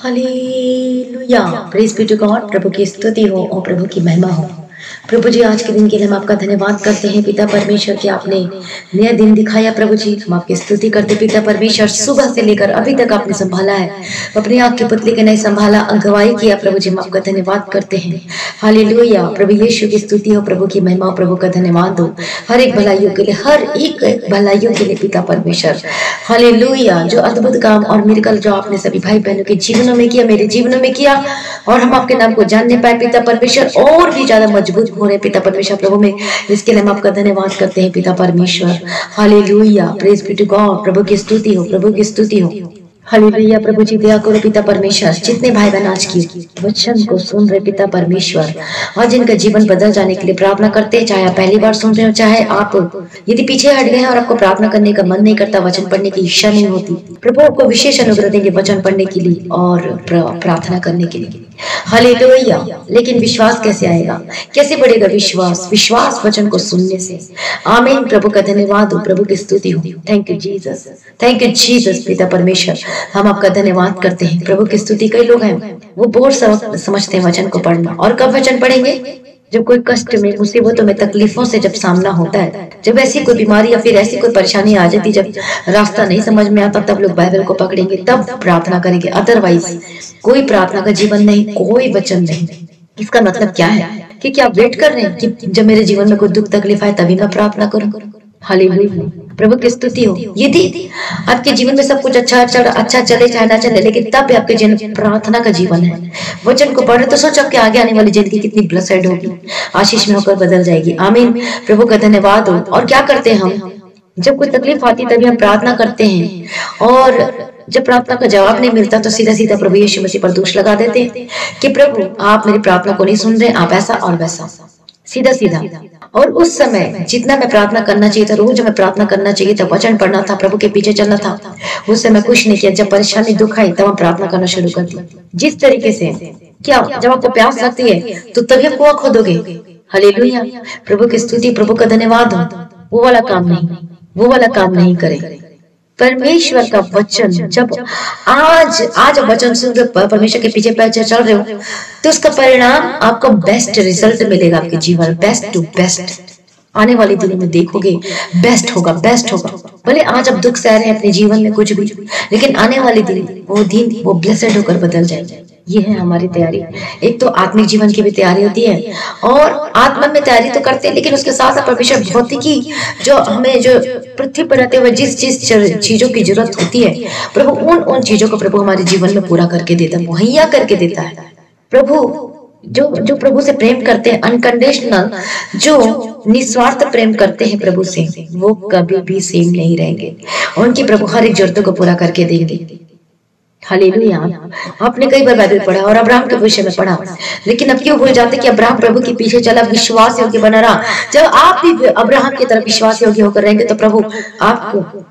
Hallelujah. Praise be to God. प्रभु की स्तुति हो और प्रभु की महिमा हो। प्रभु जी, आज के दिन के लिए हम आपका धन्यवाद करते हैं पिता परमेश्वर कि आपने नया दिन दिखाया। प्रभु जी, हम आपकी स्तुति करते पिता परमेश्वर, सुबह से लेकर अभी तक आपने संभाला है, अपने आँख के पुतले के नहीं संभाला, अगुवाई किया। प्रभु जी, हम आपका धन्यवाद करते हैं। हालेलुया। प्रभु यीशु की स्तुति हो, प्रभु की महिमा हो, प्रभु का धन्यवाद हो हर एक भलाइयों के लिए, हर एक भलाइयों के लिए पिता परमेश्वर। हालेलुया। जो अद्भुत काम और मिरेकल जो आपने सभी भाई बहनों के जीवनों में किया, मेरे जीवनों में किया, और हम आपके नाम को जानने पाए पिता परमेश्वर, और भी ज्यादा मजबूत हो रहे पिता परमेश्वर प्रभु में। इसके लिए हम आपका धन्यवाद करते हैं पिता परमेश्वर। Hallelujah. Praise be to God. प्रभु की स्तुति हो, प्रभु की स्तुति हो। हालेलुया। प्रभु जी, दया करो पिता परमेश्वर, जितने भाई बहन आज की वचन को सुन रहे पिता परमेश्वर, और जिनका जीवन बदल जाने के लिए प्रार्थना करते हैं, चाहे आप पहली बार सुन रहे हो, चाहे आप यदि पीछे हट गए हैं और आपको प्रार्थना करने का मन नहीं करता, वचन पढ़ने की इच्छा नहीं होती, प्रभु आपको विशेष अनुग्रह देंगे वचन पढ़ने के लिए और प्रार्थना करने के लिए। हालेलुया। लेकिन विश्वास कैसे आएगा, कैसे बढ़ेगा विश्वास? विश्वास वचन को सुनने से। आमीन। प्रभु का धन्यवाद हो, प्रभु की स्तुति हो। Thank you Jesus, thank you Jesus. पिता परमेश्वर, हम आपका धन्यवाद करते हैं। प्रभु की स्तुति। कई लोग हैं वो बोर समझते हैं वचन को पढ़ना, और कब वचन पढ़ेंगे? जब कोई कष्ट में, मुसीबतों में, तकलीफों से जब सामना होता है, जब ऐसी कोई बीमारी या फिर ऐसी कोई परेशानी आ जाती, जब रास्ता नहीं समझ में आता, तब लोग बाइबल को पकड़ेंगे, तब प्रार्थना करेंगे। अदरवाइज कोई प्रार्थना का जीवन नहीं, कोई वचन नहीं। इसका मतलब क्या है कि क्या आप वेट कर रहे हैं कि जब मेरे जीवन में कोई दुख तकलीफ आए तभी मैं प्रार्थना करूं? हालेलुया। प्रभु की स्तुति हो। यदि आपके जीवन में सब कुछ अच्छा चले चाहे ना चले, लेकिन तब भी आपके जीवन प्रार्थना का जीवन है, वचन को पढ़े, तो सोचो आपके आगे आने वाली जिंदगी कितनी ब्लेसेड होगी, आशीष में होकर बदल जाएगी। आमीन। प्रभु का धन्यवाद हो। और क्या करते हैं हम? जब कोई तकलीफ आती तभी हम प्रार्थना करते हैं, और जब प्रार्थना का जवाब नहीं मिलता तो सीधा सीधा प्रभु यीशु मसीह पर दोष लगा देते हैं कि प्रभु आप मेरी प्रार्थना को नहीं सुन रहे, आप ऐसा और वैसा, सीधा सीधा। और उस समय जितना मैं प्रार्थना करना चाहिए था, रोज मैं प्रार्थना करना चाहिए था, वचन पढ़ना था, प्रभु के पीछे चलना था, उस समय कुछ नहीं किया। जब परेशानी दुख आई तब हम प्रार्थना करना शुरू कर दी। जिस तरीके से, क्या जब आपको प्यास लगती है तो तभी आप कुआं खोदोगे? हालेलुया। प्रभु की स्तुति, प्रभु का धन्यवाद हो। वो वाला काम नहीं, वो वाला काम नहीं करें। परमेश्वर का वचन, जब आज वचन सुन रहे, परमेश्वर के पीछे पैर चल रहे हो, तो उसका परिणाम आपको बेस्ट रिजल्ट मिलेगा आपके जीवन, बेस्ट टू बेस्ट। आने वाले दिनों में देखोगे बेस्ट होगा, बेस्ट होगा। भले आज आप दुख सह रहे हैं अपने जीवन में कुछ भी, लेकिन आने वाले दिन वो ब्लेसेड होकर बदल जाएंगे। ये है हमारी तैयारी। एक तो आत्मिक जीवन की भी तैयारी होती है, और आत्मा में तैयारी तो करते हैं, लेकिन उसके साथ परमेश्वर भौतिकी जो हमें, जो पृथ्वी पर रहते हुए जिस चीजों की जरूरत होती है, प्रभु उन चीजों को प्रभु हमारे जीवन में पूरा करके देता है, मुहैया करके देता है। प्रभु जो प्रभु से प्रेम करते हैं, अनकंडीशनल, जो निस्वार्थ प्रेम करते हैं प्रभु से, वो कभी भी सेम नहीं रहेंगे। उनकी प्रभु हर एक जरूरतों को पूरा करके देंगे। हालेलुया। आपने कई बार बाइबल पढ़ा और अब्राहम के विषय में पढ़ा, लेकिन अब क्यों भूल जाते कि अब्राहम प्रभु के पीछे चला, विश्वास योग्य बना रहा। जब आप भी अब्राहम की तरफ विश्वास योग्य होकर रहेंगे तो प्रभु आपको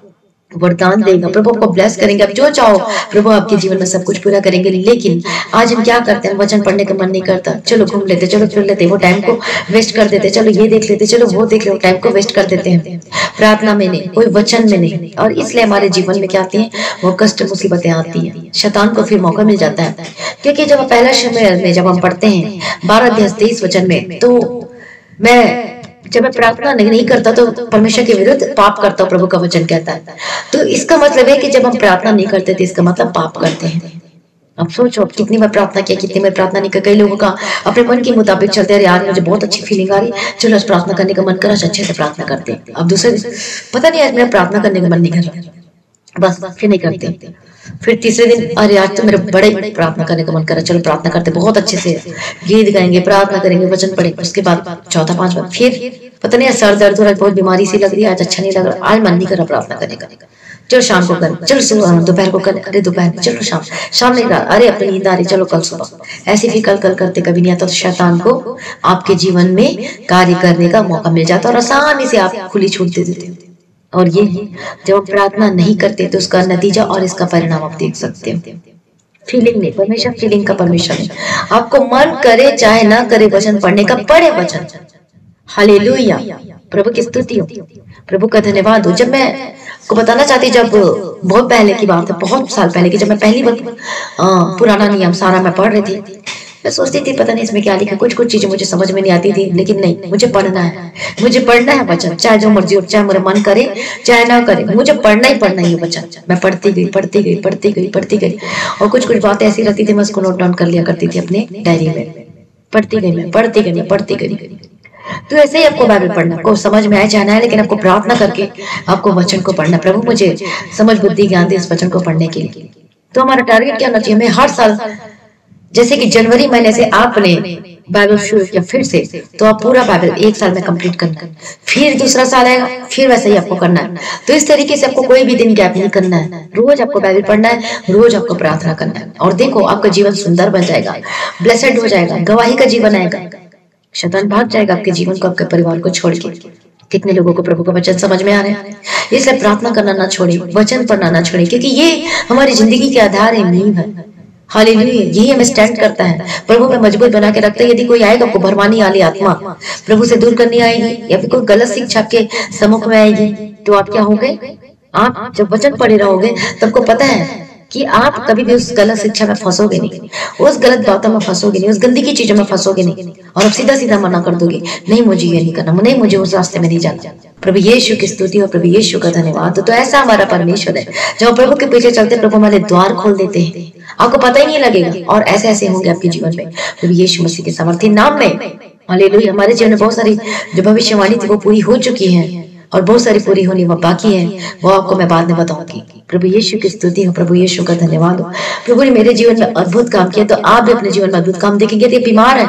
वरदान देगा, प्रभु आपको ब्लेस करेंगे। आप जो चाहो प्रभु आपके जीवन में सब कुछ पूरा करेंगे। लेकिन आज हम क्या करते हैं? वचन पढ़ने का मन नहीं करता, चलो घूम लेते, चलो फिर लेते, वो टाइम को वेस्ट कर देते, चलो ये देख लेते, चलो वो देख लेते, टाइम को वेस्ट कर देते हैं। प्रार्थना में नहीं, कोई वचन में नहीं, और इसलिए हमारे जीवन में क्या आती है? वो कष्ट मुसीबतें आती है। शैतान को फिर मौका मिल जाता है, क्योंकि जब पहला समय में जब हम पढ़ते हैं 12:23 वचन में, तो जब मैं प्रार्थना नहीं करता तो परमेश्वर के विरुद्ध पाप करता हूँ, प्रभु का वचन कहता है। तो इसका मतलब है कि जब हम प्रार्थना नहीं करते तो इसका मतलब पाप करते हैं। अब सोचो, अब कितनी बार प्रार्थना किया, कितनी बार प्रार्थना नहीं किया। कई लोगों का अपने मन के मुताबिक चलते हैं, यार मुझे बहुत अच्छी फीलिंग आ रही, चलो आज प्रार्थना करने का मन करा, अच्छे से प्रार्थना करते हैं। अब दूसरे पता नहीं आज मेरा प्रार्थना करने का मन नहीं कर रहा, बस फिर नहीं करते। फिर तीसरे दिन, अरे आज तो मेरा बड़े प्रार्थना करने का मन करा, चलो प्रार्थना करते, बहुत अच्छे से गीत गाएंगे, प्रार्थना करेंगे, वचन पढ़ेंगे। उसके बाद चौथा पांचवा फिर पता नहीं सर दर्द हो रहा है, बहुत बीमारी सी लग रही है, आज अच्छा नहीं लग रहा, आज मन नहीं कर रहा प्रार्थना करने का, चलो शाम को करें, चलो दोपहर को करें, अरे दोपहर में, चलो शाम नहीं रहा, अरे अपनी नींद आ रही, चलो कल सुबह। ऐसे भी कल करते कभी नहीं आता, तो शैतान को आपके जीवन में कार्य करने का मौका मिल जाता है, और आसानी से आप खुली छूट दे देते हैं। और ये जब हम प्रार्थना नहीं करते तो उसका नतीजा और इसका परिणाम आप देख सकते हैं। फीलिंग नहीं, परमेश्वर फीलिंग का परमेश्वर है। आपको मन करे चाहे ना करे वचन पढ़ने का, पढ़े वचन। हालेलुया। प्रभु की स्तुति हो, प्रभु का धन्यवाद हो। जब मैं को बताना चाहती, जब बहुत पहले की बात है, बहुत साल पहले की, जब मैं पहली बार पुराना नियम सारा मैं पढ़ रही थी। मैं सोचती थी पता नहीं इसमें क्या लिखा, कुछ कुछ चीजें मुझे समझ में नहीं आती थी, लेकिन नहीं, मुझे पढ़ना है, मुझे पढ़ना है वचन, चाहे जो मर्जी हो, चाहे मेरा मन करे चाहे ना करे, मुझे पढ़ना ही वचन। मैं पढ़ती गई पढ़ती गई पढ़ती गई पढ़ती गई, और कुछ कुछ बातें ऐसी रहती थी मैं उसको नोट डाउन कर लिया करती थी अपने डायरी में। पढ़ती गई मैं पढ़ती गई पढ़ती गई। तो ऐसे ही आपको बाइबल पढ़ना, आपको समझ में आए जाना है, लेकिन आपको प्रार्थना करके आपको वचन को पढ़ना, प्रभु मुझे समझ बुद्धि ज्ञान दे इस वचन को पढ़ने के लिए। तो हमारा टारगेट क्या होना चाहिए, हमें हर साल, जैसे कि जनवरी महीने से आपने बाइबल शुरू किया फिर से, तो आप पूरा बाइबल एक साल में कंप्लीट करना है, फिर दूसरा साल आएगा फिर वैसे ही आपको करना है। तो इस तरीके से आपको कोई भी दिन गैप नहीं करना है, रोज आपको बाइबल पढ़ना है, रोज आपको प्रार्थना करना है, और देखो आपका जीवन सुंदर बन जाएगा, ब्लेसेड हो जाएगा, गवाही का जीवन आएगा, शैतान भाग जाएगा आपके जीवन को, आपके परिवार को छोड़ के। कितने लोगों को प्रभु का वचन समझ में आ रहे हैं? इसलिए प्रार्थना करना ना छोड़े, वचन पढ़ना ना छोड़े, क्योंकि ये हमारी जिंदगी के आधार है, नींव है। हालेलुया, यही हमें स्टैंड करता है, प्रभु में मजबूत बना के रखता है। यदि कोई आएगा आपको भरमाने वाली आत्मा प्रभु से दूर करनी आएगी, या फिर कोई गलत शिक्षा के सम्मुख में आएगी, तो आप क्या होंगे? आप जब वचन पढ़े रहोगे तो आपको पता है कि आप कभी भी उस गलत शिक्षा में फंसोगे नहीं, उस गलत बातों में फंसोगे नहीं, उस गंदी की चीजों में फंसोगे नहीं, और आप सीधा सीधा मना कर दोगे, नहीं मुझे ये नहीं करना, नहीं मुझे उस रास्ते में नहीं जाना। प्रभु यीशु की स्तुति और प्रभु यीशु का धन्यवाद। तो ऐसा हमारा परमेश्वर है, जब प्रभु के पीछे चलते प्रभु हमारे द्वार खोल देते हैं, आपको पता ही नहीं लगेगा, और ऐसे ऐसे होंगे आपके जीवन में प्रभु यीशु मसीह के सामर्थ्य नाम में। हालेलुया, हमारे जीवन में बहुत सारी जो भविष्यवाणी थी वो पूरी हो चुकी है, और बहुत सारी पूरी होनी वो बाकी है, वो आपको मैं बाद में बताऊंगी। प्रभु यीशु की स्तुति हो, प्रभु यीशु का धन्यवाद हो। प्रभु ने मेरे जीवन में अद्भुत काम किया, तो आप भी अपने जीवन में अद्भुत काम देखेंगे। यदि बीमार है,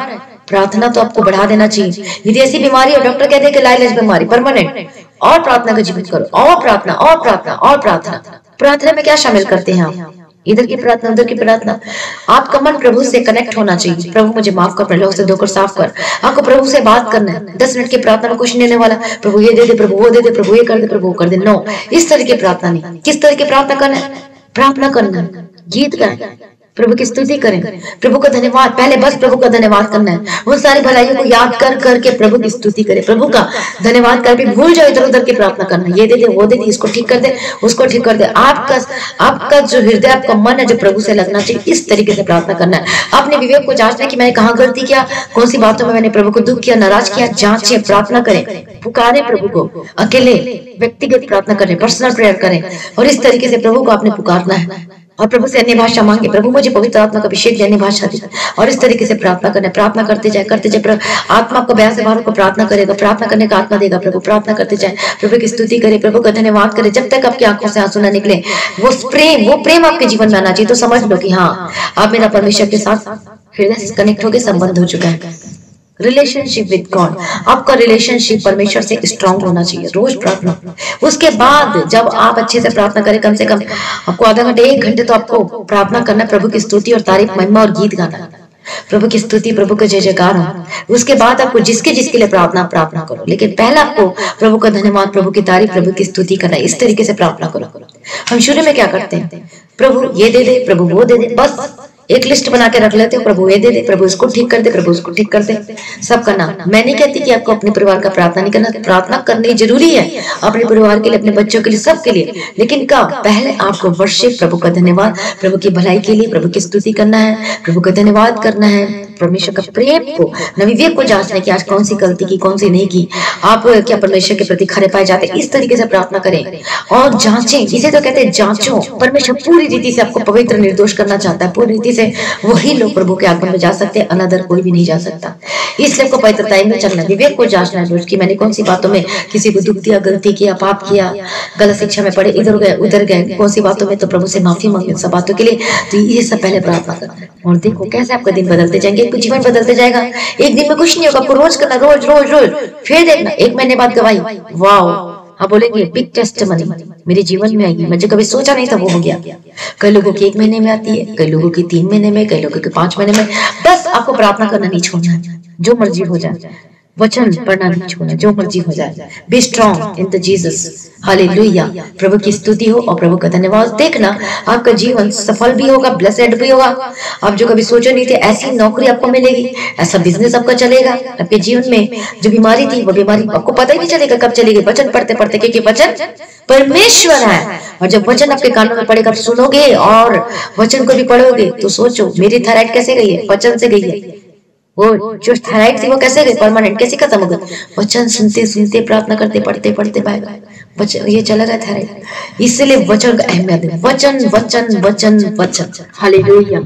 प्रार्थना तो आपको बढ़ा देना चाहिए। यदि ऐसी बीमारी है, डॉक्टर कहते हैं कि लाइलाज बीमारी परमानेंट, और प्रार्थना का जीवन करो, और प्रार्थना और प्रार्थना और प्रार्थना। प्रार्थना में क्या शामिल करते हैं आप? इधर की प्रार्थना उधर की प्रार्थना। आपका मन प्रभु से कनेक्ट होना चाहिए। प्रभु मुझे माफ कर, पहले उसे धोकर साफ कर। आपको प्रभु से बात करना है। 10 मिनट की प्रार्थना में कुछ नहीं लेने वाला, प्रभु ये दे दे, प्रभु वो दे दे, प्रभु ये कर दे, प्रभु वो कर दे। नो, इस तरह की प्रार्थना नहीं। किस तरह की प्रार्थना करना है? प्रार्थना करना है, गीत गाएं, प्रभु की स्तुति करें, प्रभु का धन्यवाद, पहले बस प्रभु का धन्यवाद करना है। उन सारी भलाइयों को याद कर करके प्रभु की स्तुति करें, प्रभु का धन्यवाद करके भूल जाओ इधर उधर की प्रार्थना करना, ये दे दे वो दे दे, इसको ठीक कर दे उसको ठीक कर दे। आपका जो हृदय, आपका मन है जो प्रभु से लगना चाहिए, इस तरीके से प्रार्थना करना है। अपने विवेक को जांचना कि मैंने कहाँ गलती किया, कौन सी बातों में मैंने प्रभु को दुख किया, नाराज किया, जांचे, प्रार्थना करें, पुकारे प्रभु को, अकेले व्यक्तिगत प्रार्थना करें, पर्सनल प्रेयर करें, और इस तरीके से प्रभु को आपने पुकारना है। और प्रभु से अन्य भाषा मांगे, प्रभु मुझे पवित्र आत्मा का अभिषेक देने भाषा दी, और इस तरीके से प्रार्थना करना। प्रार्थना करते जाए आत्मा आपको बयान से बाहर को प्रार्थना करेगा, प्रार्थना करने का आत्मा देगा। प्रभु प्रार्थना करते जाए, प्रभु की स्तुति करे, प्रभु का धन्यवाद करे, जब तक आपकी आंखों से आंसू न निकले। वो प्रेम आपके जीवन में आना चाहिए। तो समझ लो कि हाँ, आप मेरा परमेश्वर के साथ हृदय से कनेक्ट होकर संबंध हो चुका है। रिलेशनशिप विद गॉड, आपका रिलेशनशिप परमेश्वर से स्ट्रांग होना चाहिए। रोज प्रार्थना, उसके बाद जब आप अच्छे से प्रार्थना करें, कम से कम आपको आधा घंटे 1 घंटे तो आपको प्रार्थना करना, प्रभु की स्तुति और तारीफ, महिमा और गीत गाना, प्रभु की स्तुति, प्रभु का जय जयकार हो। उसके बाद आपको जिसके लिए प्रार्थना करो, लेकिन पहले आपको प्रभु का धन्यवाद, प्रभु की तारीफ, प्रभु की स्तुति करना। इस तरीके से प्रार्थना करो। हम शुरू में क्या करते हैं? प्रभु ये दे दे, प्रभु वो दे दे, बस एक लिस्ट बना के रख लेते हो, प्रभु ये दे दे, प्रभु इसको ठीक कर दे, प्रभु उसको ठीक कर दे, सबका नाम। मैं नहीं कहती कि आपको अपने परिवार का प्रार्थना नहीं करना, प्रार्थना करनी जरूरी है अपने परिवार के लिए, अपने बच्चों के लिए, सबके लिए, लेकिन कब? पहले आपको वर्शिप, प्रभु का धन्यवाद, प्रभु की भलाई के लिए प्रभु की स्तुति करना है, प्रभु का धन्यवाद करना है, परमेश्वर का प्रेम को, विवेक को जांचना कि आज कौन सी गलती की, कौन सी नहीं की, आप क्या परमेश्वर के प्रति खरे पाए जाते। इस तरीके से प्रार्थना करें और जांचें। इसे तो कहते हैं जांचो। परमेश्वर पूरी रीति से आपको पवित्र निर्दोष करना चाहता है, पूरी रीति से वही लोग प्रभु के आगमन में जा सकते हैं, अनदर कोई भी नहीं जा सकता। इसलिए आपको पवित्रता में चलना, विवेक को जांचना है रोज की मैंने कौन सी बातों में किसी को दुख दिया, गलती किया, पाप किया, गलत शिक्षा में पड़े, इधर गए उधर गए, कौन सी बातों में तो प्रभु से माफी मांगे सब बातों के लिए। तो ये सब पहले प्रार्थना करना है, और देखो कैसे आपका दिन बदलते जाएंगे, जीवन बदलते जाएगा। एक दिन में कुछ नहीं होगा, आपको रोज करना, रोज रोज रोज, फिर देखना 1 महीने बाद गवाही, वाओ, आप बोलेंगे बिग टेस्टिमनी मेरे जीवन में आएगी, मुझे कभी सोचा नहीं था वो हो गया। कई लोगों की 1 महीने में आती है, कई लोगों की 3 महीने में, कई लोगों की 5 महीने में। बस आपको प्रार्थना करना नहीं छोड़ना है, जो मर्जी हो जाए। वचन पढ़ना नहीं छोड़ना, जो मर्जी हो जाए। Be strong in the Jesus, hallelujah. प्रभु की स्तुति हो और प्रभु का धन्यवाद। देखना आपका जीवन सफल भी होगा, ब्लेसेड भी होगा। आप जो कभी सोचे नहीं थे ऐसी नौकरी आपको मिलेगी, ऐसा बिजनेस आपका चलेगा। आपके जीवन में जो बीमारी थी वो बीमारी आपको पता ही नहीं चलेगा कब चलेगी, वचन पढ़ते पढ़ते, क्योंकि वचन परमेश्वर है। और जब वचन आपके कानों में पड़ेगा, आप सुनोगे और वचन को भी पढ़ोगे, तो सोचो मेरी थायराइड कैसे गई है? वचन से गई है। वो जो थायराइड थी वो कैसे गई? परमानेंट कैसे खत्म हो गई? वचन सुनते सुनते, प्रार्थना करते, पढ़ते पढ़ते बाइबल, वचन ये चला गया थायराइड। इसलिए वचन का अहमियत है। वचन वचन वचन वचन, hallelujah,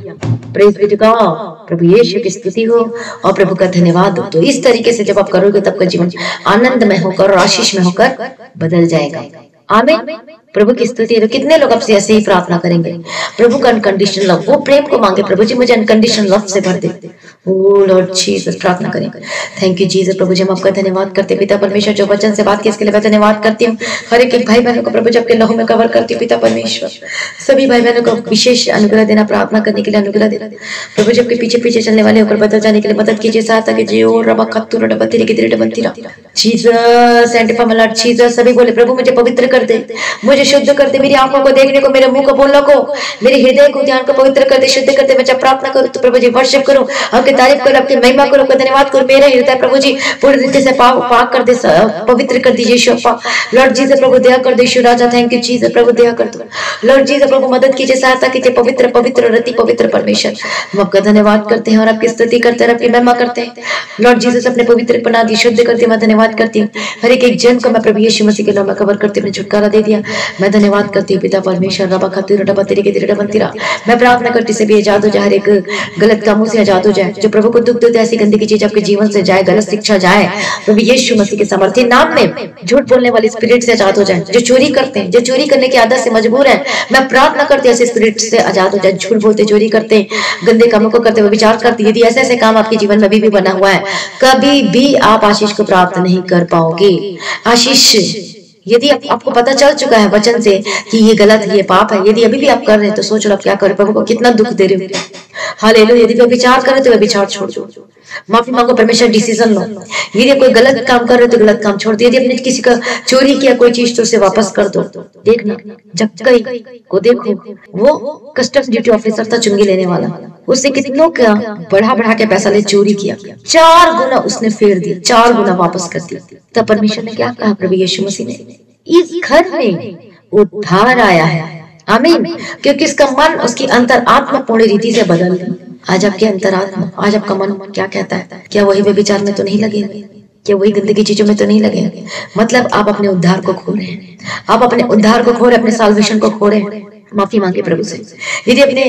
praise be to God. प्रभु यीशु की स्तुति हो और प्रभु का धन्यवाद हो। तो इस तरीके से जब आप करोगे तब का जीवन आनंदमय होकर और आशीष में होकर बदल जाएगा। आमीन। प्रभु की स्तुति। तो कितने लोग आपसे ऐसे ही प्रार्थना करेंगे? प्रभु का अनकंडीशनल लव, वो प्रेम को मांगे, प्रभु जी मुझे अनकंडीशनल लव से भर दे। ओ लॉर्ड जीसस, प्रार्थना करेंगे। Thank you Jesus. प्रभु जी हम आपका धन्यवाद करते हैं पिता परमेश्वर, जो वचन से बात की इसके लिए मैं धन्यवाद करती हूँ। हर एक भाई बहनों को प्रभु जी आपके लहू में कवर करती हूँ पिता परमेश्वर। सभी भाई बहनों को विशेष अनुग्रह देना, प्रार्थना करने के लिए अनुग्रह देना। प्रभु जी आपके पीछे पीछे चलने वाले होकर बदल जाने के लिए मदद कीजिए, सहायता कीजिए। ओ रबा खत्तू रबा तेरे की दृढ़ बनती रहा। जीसस सेंटिफा मलाड जीसस। सभी बोले प्रभु मुझे पवित्र कर दे, मुझे शुद्ध कर दे, मेरी आंखों को देखने को, मेरे मुंह को बोलने को, मेरे हृदय को, ध्यान को पवित्र कर दे, शुद्ध कर दे। मैं जब प्रार्थना करूं तो प्रभु जी वर्शिप करूं, आपकी तारीफ करूं, आपकी महिमा करूं, आपका धन्यवाद करूं। मेरा हृदय प्रभु जी पूरी रीति से पाक कर दे, पवित्र कर दीजिए यीशु अप्पा। लॉर्ड जीसस प्रभु दया कर दे यीशु राजा। Thank you Jesus. प्रभु दया कर दो लॉर्ड जीसस। प्रभु मदद कीजिए, सहायता कीजिए। पवित्र पवित्र रति पवित्र परमेश्वर, हम आपका धन्यवाद करते हैं और आपकी स्तुति करते हैं, आपकी महिमा करते हैं। लॉर्ड जीसस अपने पवित्र बना दी, शुद्ध करते, मैं धन्यवाद करती हूँ। हर एक जन को मैं प्रभु यीशु मसीह के नाम में कवर करते हुए छुटकारा दे दिया। मैं धन्यवाद करती हूँ पिता परमेश्वर। रबा खतूर रबा तेरे के दृढ़ बनती रहा। मैं प्रार्थना करती से भी आजाद हो जाए, हर एक गलत कामों से आजाद हो जाए, जो प्रभु को दुख देते ऐसी गंदगी चीज आपके जीवन से जाए, गलत शिक्षा जाए प्रभु यीशु मसीह के सामर्थ्य नाम में। झूठ बोलने वाली स्पिरिट से आजाद हो जाए, जो चोरी करते हैं, जो चोरी करने की आदत से मजबूर है, मैं प्रार्थना करती हूँ ऐसे स्पिरिट से आजाद हो जाए। झूठ बोलते, चोरी करते, गंदे कामों को करते हुए विचार करते, यदि ऐसे ऐसे काम आपके जीवन में अभी भी बना हुआ है, कभी भी आप आशीष को प्राप्त नहीं कर पाओगे। आशीष यदि आपको पता चल चुका है वचन से कि ये गलत है, ये पाप है, यदि अभी भी आप कर रहे हैं तो सोच लो आप क्या करें, प्रभु को कितना दुख दे रहे हो। हालेलुया। यदि वे विचार करें तो वे विचार छोड़ दो, माफी मांगो, परमेश्वर डिसीजन लो। यदि कोई गलत काम कर रहे तो गलत काम छोड़ दो। यदि अपने किसी का चोरी किया कोई चीज तो उसे वापस कर दो। देखना जक्कई को देखो, वो कस्टम्स ड्यूटी ऑफिसर था, चुंगी लेने वाला, उससे कितनों का बढ़ा बढ़ा के पैसा ले चोरी किया, 4 गुना उसने फेर दिया, 4 गुना वापस कर दिया। तब परमेश्वर ने क्या कहा? प्रभु यीशु मसीह ने, इस घर में उद्धार आया है। आमीन। क्योंकि इसका मन, उसकी अंतर आत्मा पूर्ण रीति से बदल गई। आज आपके अंतरात्मा, आज आपका मन क्या कहता है? क्या वही व्यभिचार में तो नहीं लगे? क्या वही गंदगी चीजों में तो नहीं लगे? मतलब आप अपने उद्धार को खो रहे हैं, आप अपने उद्धार को खो रहे, अपने साल्वेशन को खो रहे हैं। माफी मांगे प्रभु से। यदि अपने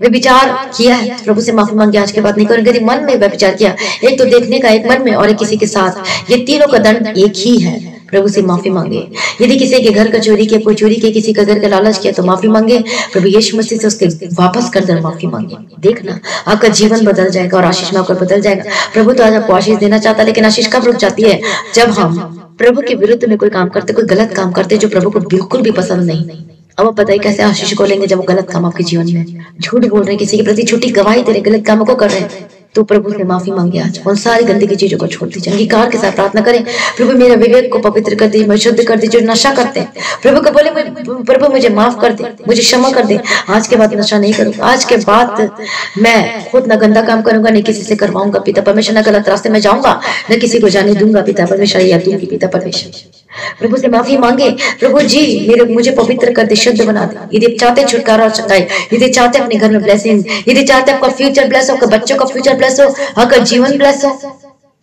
व्यभिचार किया है तो प्रभु से माफी मांगे, आज के बाद नहीं करेंगे। यदि मन में व्यभिचार किया, एक तो देखने का, एक मन में और एक किसी के साथ, ये तीनों का दंड एक ही है। प्रभु से माफी मांगे। यदि किसी के घर का चोरी किया, कोई चोरी किया, किसी का घर का लालच किया तो माफी मांगे, प्रभु यीशु मसीह से उसके वापस कर देना, माफी मांगे। देखना आपका जीवन बदल जाएगा और आशीष में होकर बदल जाएगा। प्रभु तो आज आपको आशीष देना चाहता है, लेकिन आशीष कब रुक जाती है? जब हम प्रभु के विरुद्ध में कोई काम करते, कोई गलत काम करते जो प्रभु को बिल्कुल भी पसंद नहीं। अब आप बताइए कैसे आशीष को लेंगे जब वो गलत काम आपके जीवन में, झूठ बोल रहे हैं, किसी के प्रति झूठी गवाही दे रहे, गलत कामों को कर रहे हैं। तो प्रभु से माफी मांगे आज, उन सारी गंदगी चीजों को छोड़ दीजिए। अंगीकार के साथ प्रार्थना करें, प्रभु मेरे विवेक को पवित्र कर दीजिए, मैं शुद्ध कर दीजिए। जो नशा करते हैं प्रभु को बोले, प्रभु मुझे माफ कर दे, मुझे क्षमा कर दे, आज के बाद नशा नहीं करूंगा, आज के बाद मैं खुद न गंदा काम करूंगा, न किसी से करवाऊंगा पिता परमेश्वर, न गलत रास्ते में जाऊंगा, न किसी को जाने दूंगा पिता परमेश्वर, या दूंगी पिता परमेश्वर। प्रभु से माफी मांगे, प्रभु जी मुझे पवित्र कर दे, शुद्ध बना दे। यदि चाहते छुटकारा और चंगाई, यदि चाहते अपने घर में ब्लेसिंग, यदि चाहते आपका फ्यूचर ब्लेस हो, आपके बच्चों का फ्यूचर ब्लेस हो, आपका जीवन ब्लेस हो,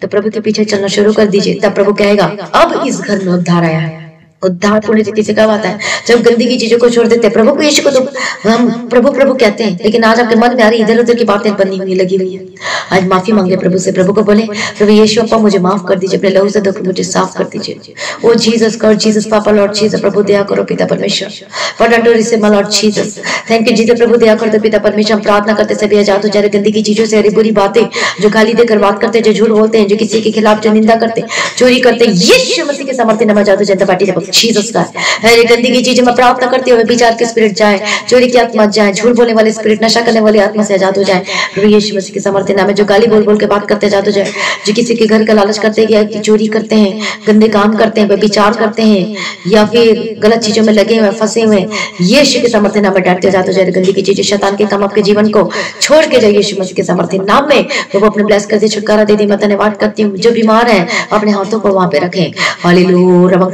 तो प्रभु के पीछे चलना शुरू कर दीजिए। तब प्रभु कहेगा अब इस घर में उद्धार आया है। उद्धार पूर्ण रीति से कब आता है? जब गंदगी चीजों को छोड़ देते हैं। प्रभु को यीशु को तो हम प्रभु प्रभु कहते हैं, लेकिन आज आपके मन में आ रही इधर उधर की बातें बननी हुई लगी हुई है। आज माफी मांगे प्रभु से, प्रभु को बोले, प्रभु यीशु अप्पा मुझे माफ कर दीजिए, अपने लहू से धोकर मुझे साफ कर दीजिए। Oh Jesus God, Jesus papa, lord Jesus, प्रभु दया करो पिता परमेश्वर। For do receive my lord Jesus, thank you Jesus, प्रभु दया कर दो पिता परमेश्वर। हम प्रार्थना करते सभी आजाद हो जाए गंदगी चीजों से, बुरी बातें जो गाली देकर बात करते हैं, जो झूठ बोलते हैं, जो किसी के खिलाफ जो निंदा करते, चोरी करते, यीशु मसीह के सामर्थ्य नाम आजाद हो जाए। जीसस का हर एक गंदी की चीजें मैं प्रार्थना करती हूँ विचार के स्पिरिट जाए, चोरी की आत्मा जाए, झूठ बोलने वाले स्पिरिट, नशा करने वाली आत्मा से आजाद हो जाए प्रभु यीशु मसीह के सामर्थ्य नाम में। जो गाली बोल बोल के बात करते आजाद हो जाए, जो किसी के घर का लालच करते हैं, कि चोरी करते हैं, गंदे काम करते हैं, विचार करते हैं या फिर गलत चीजों में लगे हुए फंसे हुए, यीशु के सामर्थ्य नाम में डांटते आजाद हो जाए। गंदी की चीजें शैतान के काम आपके जीवन को छोड़ के जाए यीशु मसीह के सामर्थ्य नाम में। वो अपने ब्लेस कर दे, छुटकारा दे दी। मैं धन्यवाद करती हूँ जो बीमार है अपने हाथों को वहां पे रखें। हालेलुया।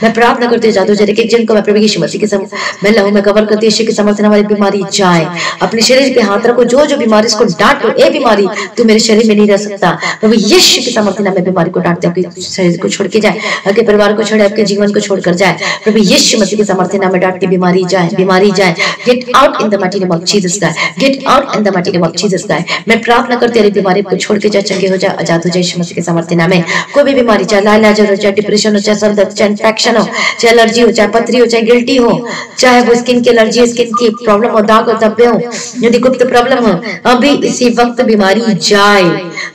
मैं प्रार्थना करती हूँ जादू जरे एक जन को मैं प्रभु यीशु मसीह के सामने मैं लहू में कवर करती हूँ, यीशु के सामर्थ्य नाम में बीमारी जाए। अपने शरीर पे हाथ रखो, जो जो बीमारी इसको डांटो, ए बीमारी तू मेरे शरीर में नहीं रह सकता। प्रभु यीशु के सामर्थ्य नाम में बीमारी को डांटते आपके शरीर को छोड़ के जाए, आपके परिवार को छोड़े, आपके जीवन को छोड़कर जाए। प्रभु यीशु मसीह के सामर्थ्य नाम में डांटती बीमारी जाए, बीमारी जाए। Gate out in the mighty name of Jesus Christ, gate out in the mighty name of Jesus Christ. मैं प्रार्थना करती हूँ बीमारी को छोड़ के जाए, चंगे हो जाए, आजाद हो जाए यीशु मसीह के सामर्थ्य नाम में। कोई भी बीमारी चाहे लाइलाज हो, चाहे डिप्रेशन हो, चाहे सर दर्द, चाहे इन्फेक्शन हो, चाहे एलर्जी हो, चाहे पथरी हो, चाहे गिल्टी हो, चाहे वो स्किन की एलर्जी, स्किन की प्रॉब्लम हो, दाग हो, धब्बे हो, यदि गुप्त प्रॉब्लम हो, अभी इसी वक्त बीमारी जाए,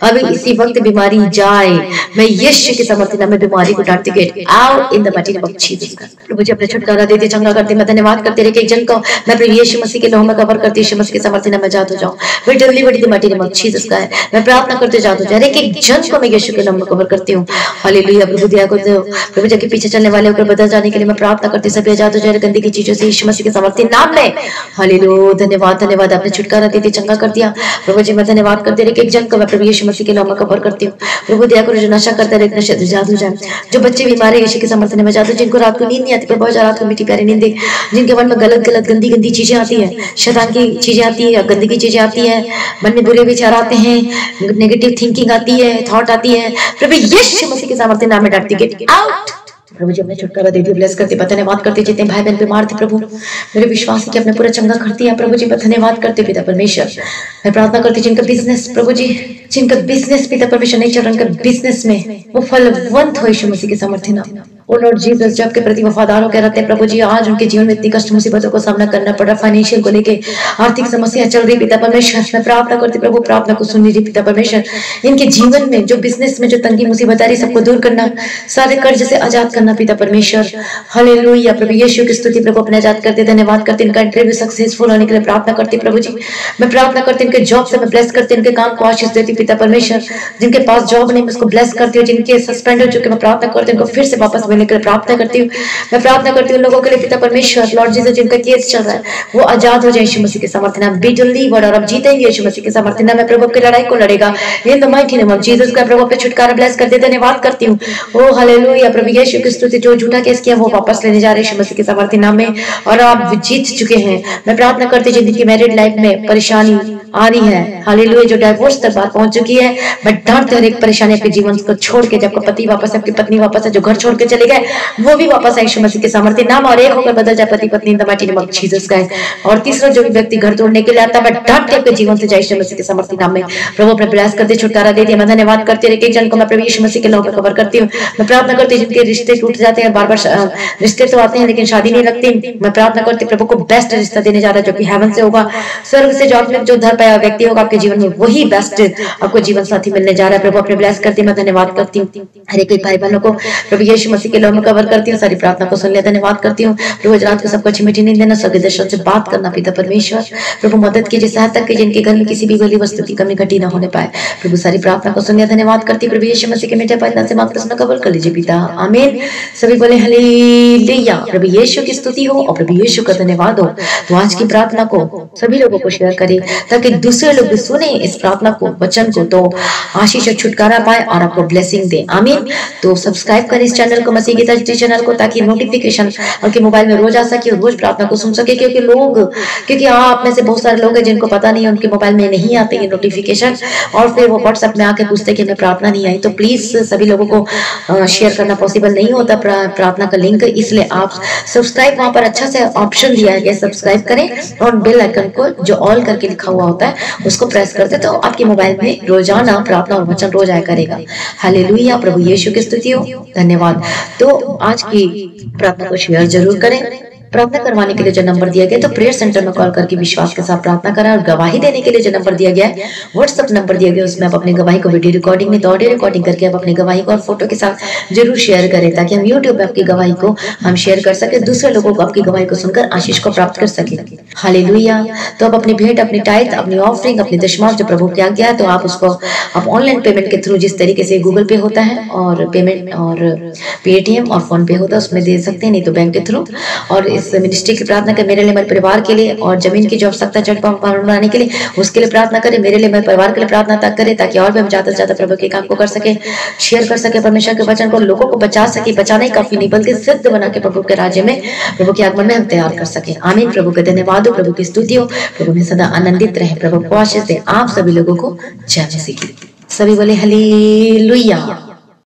अभी इसी वक्त बीमारी जाए। मैं यीशु के सामर्थ्य नाम में बीमारी को डांटती get out in the mighty name of Jesus. प्रभु जी अपने छुटकारा देते, चंगा करते, मैं धन्यवाद करते रहे एक जन को मैं प्रभु यीशु मसीह के लहू में कवर करती, यीशु मसीह के सामर्थ्य नाम में आजाद हो जाऊं। वे delivered in the mighty name of Jesus का है। मैं प्रार्थना करते आजाद हो जाए, एक जन को मैं यीशु के नाम में कवर करती हूँ। हालेलुया। प्रभु दिया को दो, प्रभु जी के पीछे चलने वाले ऊपर बदल जाने के लिए मैं प्रार्थना करती, सभी आजाद हो जाए गंदी की चीजों से यीशु मसीह के सामर्थ्य नाम में। हालेलुया। धन्यवाद धन्यवाद, आपने छुटकारा देते, चंगा कर दिया प्रभु जी। मैं धन्यवाद करते रहे एक जन को मैं प्रभु यीशु मसीह के नाम में कवर करती हूँ। प्रभु दिया करो जो नशा करते रहे, नशा आजाद हो जाए। जो बच्चे बीमार है यीशु के सामर्थ्य में आजाद हो, जिनको रात को नींद नहीं आती, प्रभु रात को मीठी प्यारी नींद दे, जिनके मन में गलत गलत गंदी गंदी चीजें आती है, शैतान की चीजें आती है, गंदी की चीजें आती है, मन में बुरे विचार आते हैं, नेगेटिव थिंकिंग आती है, थॉट आती है, प्रभु यीशु मसीह के सामर्थ्य नाम में डांटती गेट आउट। प्रभु जी अपने छुटकारा दे दिया, ब्लेस करते, धन्यवाद करते। जितने भाई बहन बीमार थे प्रभु मेरे विश्वास है कि अपने पूरा चंगा कर दिया प्रभु जी, धन्यवाद करते पिता परमेश्वर। मैं प्रार्थना करती जिनका बिजनेस प्रभु जी, जिनका बिजनेस पिता परमेश्वर नहीं चल रहा, उनका बिजनेस में वो फलवंत हो यीशु मसीह के सामर्थ्य नाम। ओ लॉर्ड जीसस, जब के प्रति वफादार होकर रहते हैं प्रभु जी, आज उनके जीवन में इतनी कष्ट मुसीबतों को सामना करना पड़ रहा, फाइनेंशियल को लेके आर्थिक समस्या चल रही पिता परमेश्वर। मैं प्रार्थना करती प्रभु, प्रार्थना को सुन लीजिए पिता परमेश्वर। इनके जीवन में जो बिजनेस में जो तंगी मुसीबत आ रही सबको दूर करना, सारे कर्ज से आजाद करना पिता परमेश्वर। हालेलुया। प्रभु यीशु की स्तुति प्रभु अपने आजाद करते, धन्यवाद करते। इनका इंटरव्यू सक्सेसफुल होने के लिए प्रार्थना करती प्रभु जी। मैं प्रार्थना करती इनके जॉब से मैं ब्लेस करती, इनके काम को आशीष देती पिता परमेश्वर। जिनके पास जॉब नहीं मैं उसको ब्लेस करती हूँ, जिनके सस्पेंड हो चुके मैं प्रार्थना करती हूँ उनको फिर से वापस मिलने के लिए प्रार्थना करती हूँ। मैं प्रार्थना करती हूँ लोगों के लिए पिता परमेश्वर। लॉर्ड जीसस, जिनका केस चल रहा है वो आजाद हो जाए यीशु मसीह के सामर्थ्य नाम। बी डिलीवर्ड, और अब जीतेंगे यीशु मसीह के सामर्थ्य नाम। मैं प्रभु आपकी लड़ाई को लड़ेगा इन the mighty name of Jesus का। प्रभु आपके छुटकारा ब्लेस करते, धन्यवाद करती हूँ। ओ हालेलुया। प्रभु यीशु की स्तुति। जो झूठा केस किया वो वापस लेने जा रहे यीशु मसीह के सामर्थ्य नाम में, और आप जीत चुके हैं। मैं प्रार्थना करती हूँ जिनकी मैरिड लाइफ में परेशानी आ रही है, हालेलुया, जो डाइवोर्स तक बात पहुंच चुकी है, मैं डांटते हर एक परेशानी आपके जीवन को छोड़ के, जब आपका पति वापस है, आपकी पत्नी वापस है, जो घर छोड़ के चले गए वो भी वापस आए यीशु मसीह के सामर्थ्य नाम, और एक होकर बदल जाए पति पत्नी इन the mighty name of Jesus Christ. और तीसरा जो भी व्यक्ति घर तोड़ने के लिए आता है, मैं डांटते आपके जीवन से जाए यीशु मसीह के सामर्थ्य नाम में। प्रभु अपने प्रयास करते, छुटकारा दे दिया। मैं धन्यवाद करते रहे एक जन को मैं प्रभु यीशु मसीह के नाम में कवर करती हूँ। मैं प्रार्थना करती हूँ जिनके रिश्ते टूट जाते हैं, बार बार रिश्ते तो आते हैं लेकिन शादी नहीं लगती, मैं प्रार्थना करती प्रभु को बेस्ट रिश्ता देने जा रहा है जो कि हेवन से होगा, स्वर्ग से जो आत्मिक जो धर पाया व्यक्ति होगा आपके जीवन में, वही बेस्ट आपको जीवन साथी मिलने जा रहा है। प्रभु अपने ब्लेस करती, मैं धन्यवाद करती हूँ हर एक भाई बहनों को प्रभु यीशु मसीह के नाम में कवर करती हूँ। सारी प्रार्थना को सुन लिया, धन्यवाद करती हूँ। प्रभु रात को सबको अच्छी मीठी नींद देना, सभी दर्शन से बात करना पिता परमेश्वर। प्रभु मदद कीजिए, सहायता कीजिए, जिनके घर में किसी भी भली वस्तु की कमी घटी ना होने पाए। प्रभु सारी प्रार्थना को सुन लिया, धन्यवाद करती प्रभु यीशु मसीह के मीठे पायदान से मांगते सुना कबूल कर लीजिए पिता, आमीन। सभी बोले हालेलुया। प्रभु यीशु की स्तुति हो और प्रभु यीशु का धन्यवाद हो। तो आज की प्रार्थना को सभी लोगों को शेयर करें ताकि दूसरे लोग भी सुने इस प्रार्थना को, वचन को, तो आशीष और छुटकारा पाए और आपको ब्लेसिंग दे, आमीन। तो सब्सक्राइब करें इस चैनल को, मसीह गीता चैनल को, ताकि नोटिफिकेशन आपके मोबाइल में रोज आ सके और रोज प्रार्थना को सुन सके। क्योंकि आप में से बहुत सारे लोग हैं जिनको पता नहीं है, उनके मोबाइल में नहीं आते ये नोटिफिकेशन, और फिर वो व्हाट्सएप में आके पूछते कि हमें प्रार्थना नहीं आई। तो प्लीज सभी लोगों को शेयर करना पॉसिबल नहीं होता प्रार्थना का लिंक, इसलिए आप सब्सक्राइब, वहां पर अच्छा से ऑप्शन दिया है, सब्सक्राइब करें और बेल आइकन को जो ऑल करके लिखा हुआ होता है उसको प्रेस करते तो आपके मोबाइल में रोजाना प्रार्थना और वचन रोज आया करेगा। हालेलुया। प्रभु यीशु की स्तुति हो, धन्यवाद। तो आज की प्रार्थना को शेयर जरूर करें, प्रार्थना करवाने के लिए जो नंबर दिया गया तो प्रेयर सेंटर में कॉल करके विश्वास के साथ प्रार्थना करा, और गवाही देने के लिए जो नंबर दिया गया है व्हाट्सएप नंबर दिया गया, उसमें आप अपनी गवाही को वीडियो रिकॉर्डिंग में तो ऑडियो रिकॉर्डिंग करके आप अपनी गवाही को और फोटो के साथ जरूर शेयर करें, ताकि हम यूट्यूब पे आपकी गवाही को हम शेयर कर सके, दूसरे लोगों को आपकी गवाही को सुनकर आशीष को प्राप्त कर सके। हालेलुया। तो आप अपनी भेंट, अपनी टाइट, अपनी ऑफरिंग, अपनी दशमांश जो प्रभु की आज्ञा है, तो आप उसको आप ऑनलाइन पेमेंट के थ्रू जिस तरीके से गूगल पे होता है और पेमेंट और पेटीएम और फोन पे होता है उसमें दे सकते हैं, नहीं तो बैंक के थ्रू। और इस मिनिस्ट्री की प्रार्थना करें मेरे लिए, मेरे परिवार के लिए, और जमीन की जो आवश्यकता चढ़ बनाने के लिए उसके लिए प्रार्थना करें, मेरे लिए, मेरे परिवार के लिए प्रार्थना तक करें, ताकि और भी हम ज्यादा से ज्यादा प्रभु के काम को कर सके, शेयर कर सके, परमेश्वर के वचन को लोगों को बचा सके। बचाना ही काफी नहीं बल्कि सिद्ध बना के प्रभु के राज्य में, प्रभु के आगमन में हम तैयार कर सके। आमीन। प्रभु के धन्यवाद हो, प्रभु की स्तुति हो, प्रभु में सदा आनंदित रहे, प्रभु को आशीष दे। आप सभी लोगों को जय मसीह की। सभी बोले हालेलुया।